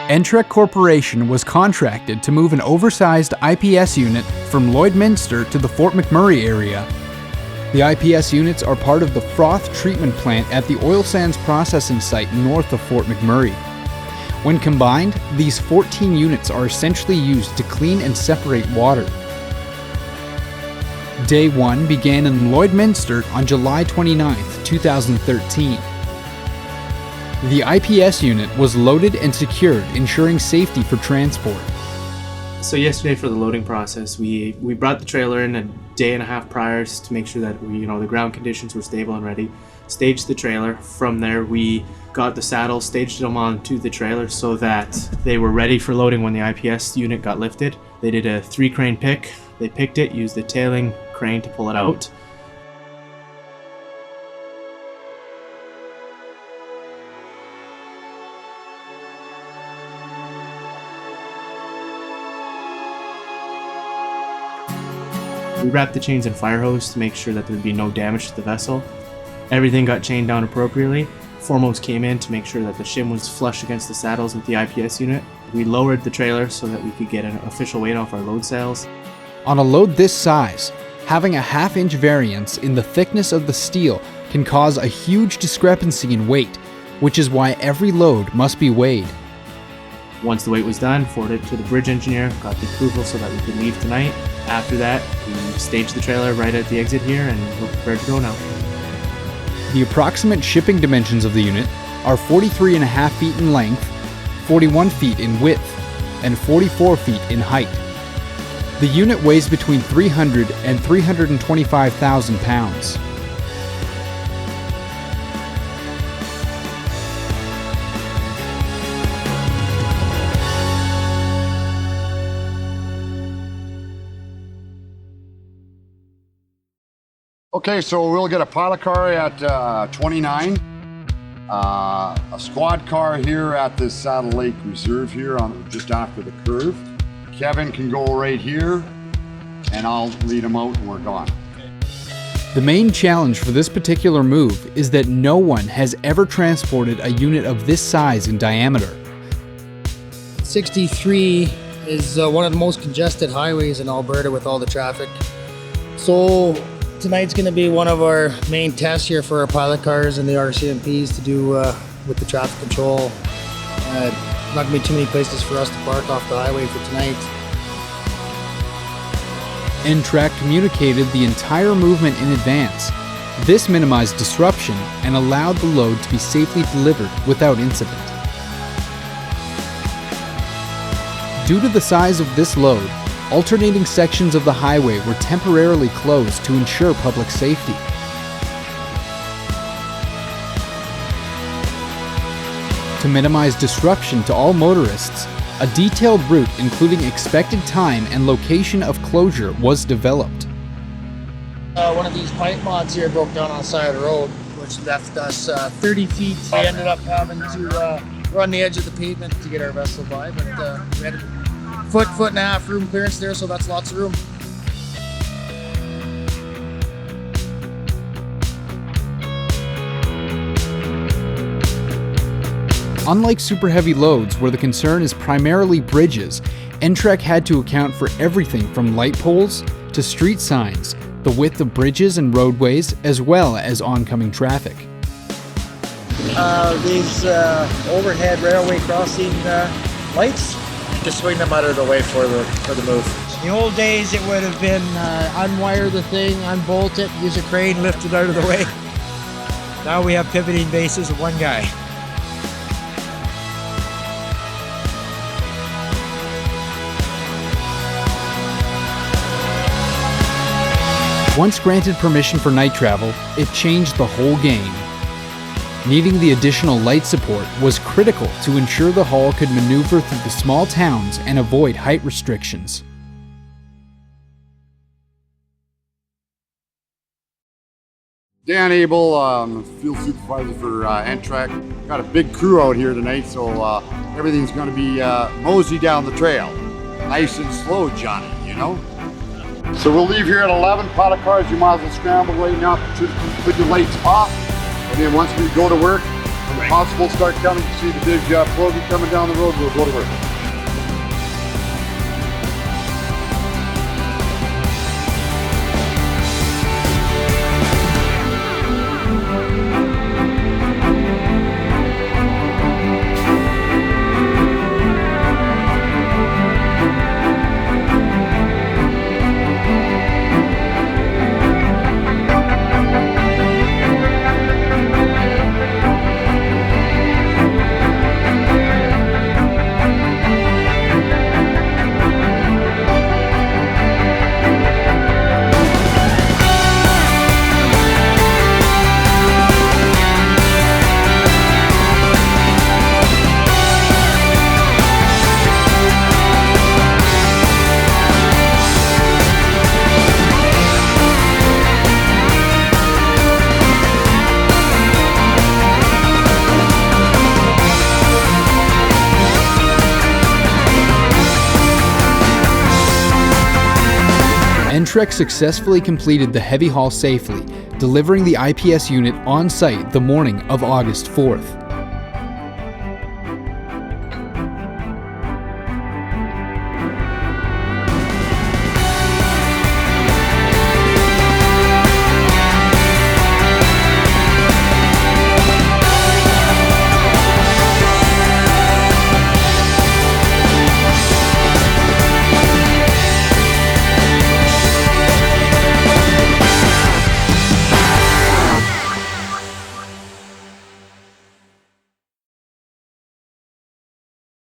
Entrec Corporation was contracted to move an oversized IPS unit from Lloydminster to the Fort McMurray area. The IPS units are part of the froth treatment plant at the oil sands processing site north of Fort McMurray. When combined, these 14 units are essentially used to clean and separate water. Day 1 began in Lloydminster on July 29, 2013. The IPS unit was loaded and secured, ensuring safety for transport. So yesterday for the loading process, we brought the trailer in a day and a half prior to make sure that the ground conditions were stable and ready. Staged the trailer. From there, we got the saddles, staged them onto the trailer so that they were ready for loading when the IPS unit got lifted. They did a 3-crane pick. They picked it, used the tailing crane to pull it out. We wrapped the chains in fire hose to make sure that there would be no damage to the vessel. Everything got chained down appropriately. Foremost came in to make sure that the shim was flush against the saddles with the IPS unit. We lowered the trailer so that we could get an official weight off our load sails. On a load this size, having a half-inch variance in the thickness of the steel can cause a huge discrepancy in weight, which is why every load must be weighed. Once the weight was done, forwarded it to the bridge engineer, got the approval so that we could leave tonight. After that, we staged the trailer right at the exit here and we're prepared to go now. The approximate shipping dimensions of the unit are 43.5 feet in length, 41 feet in width, and 44 feet in height. The unit weighs between 300 and 325,000 pounds. Okay, so we'll get a pilot car at 29, a squad car here at the Saddle Lake Reserve here on just after the curve. Kevin can go right here, and I'll lead him out and we're gone. The main challenge for this particular move is that no one has ever transported a unit of this size in diameter. 63 is one of the most congested highways in Alberta with all the traffic. So tonight's going to be one of our main tests here for our pilot cars and the RCMPs to do with the traffic control. Not going to be too many places for us to park off the highway for tonight. Entrec communicated the entire movement in advance. This minimized disruption and allowed the load to be safely delivered without incident. Due to the size of this load, alternating sections of the highway were temporarily closed to ensure public safety. To minimize disruption to all motorists, a detailed route including expected time and location of closure was developed. One of these pipe mods here broke down on the side of the road, which left us 30 feet. We ended up having to run the edge of the pavement to get our vessel by, but we had a foot and a half room clearance there, so that's lots of room. Unlike super heavy loads where the concern is primarily bridges, Entrec had to account for everything from light poles to street signs, the width of bridges and roadways, as well as oncoming traffic. These overhead railway crossing lights, just swing them out of the way for the move. In the old days, it would have been unwire the thing, unbolt it, use a crane, lift it out of the way. Now we have pivoting bases of one guy. Once granted permission for night travel, it changed the whole game. Needing the additional light support was critical to ensure the hull could maneuver through the small towns and avoid height restrictions. Dan Abel, field supervisor for Entrec. Got a big crew out here tonight, so everything's going to be mosey down the trail. Nice and slow, Johnny, you know? So we'll leave here at 11. Pilot cars, you might as well scramble right now to put your lights off. And then once we go to work, from Constables start coming to see the big program coming down the road, we'll go to work. Entrec successfully completed the heavy haul safely, delivering the IPS unit on site the morning of August 4th.